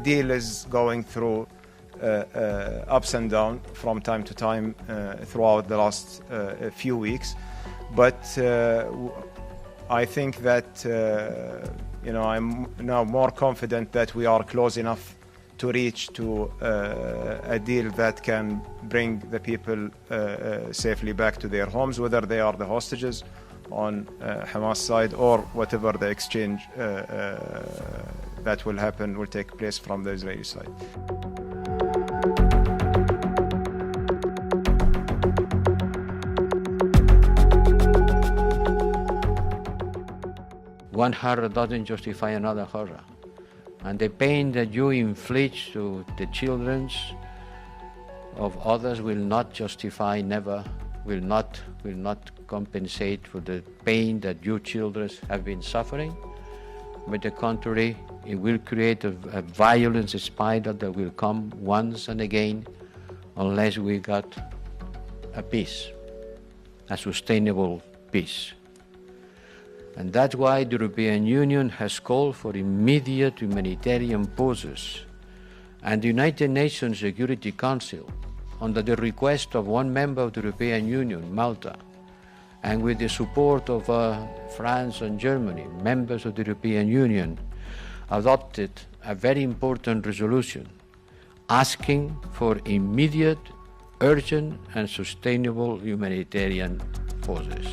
deal is going through ups and downs from time to time throughout the last few weeks. But I think that I'm now more confident that we are close enough to reach to a deal that can bring the people safely back to their homes, whether they are the hostages on Hamas side or whatever the exchange that will take place from the Israeli side. One horror doesn't justify another horror. And the pain that you inflict to the children of others will not justify, never, will not compensate for the pain that your children have been suffering. But the contrary, it will create a violence spiral that will come once and again unless we got a peace, a sustainable peace. And that's why the European Union has called for immediate humanitarian pauses. And the United Nations Security Council, under the request of one member of the European Union, Malta, and with the support of France and Germany, members of the European Union, adopted a very important resolution asking for immediate, urgent and sustainable humanitarian pauses.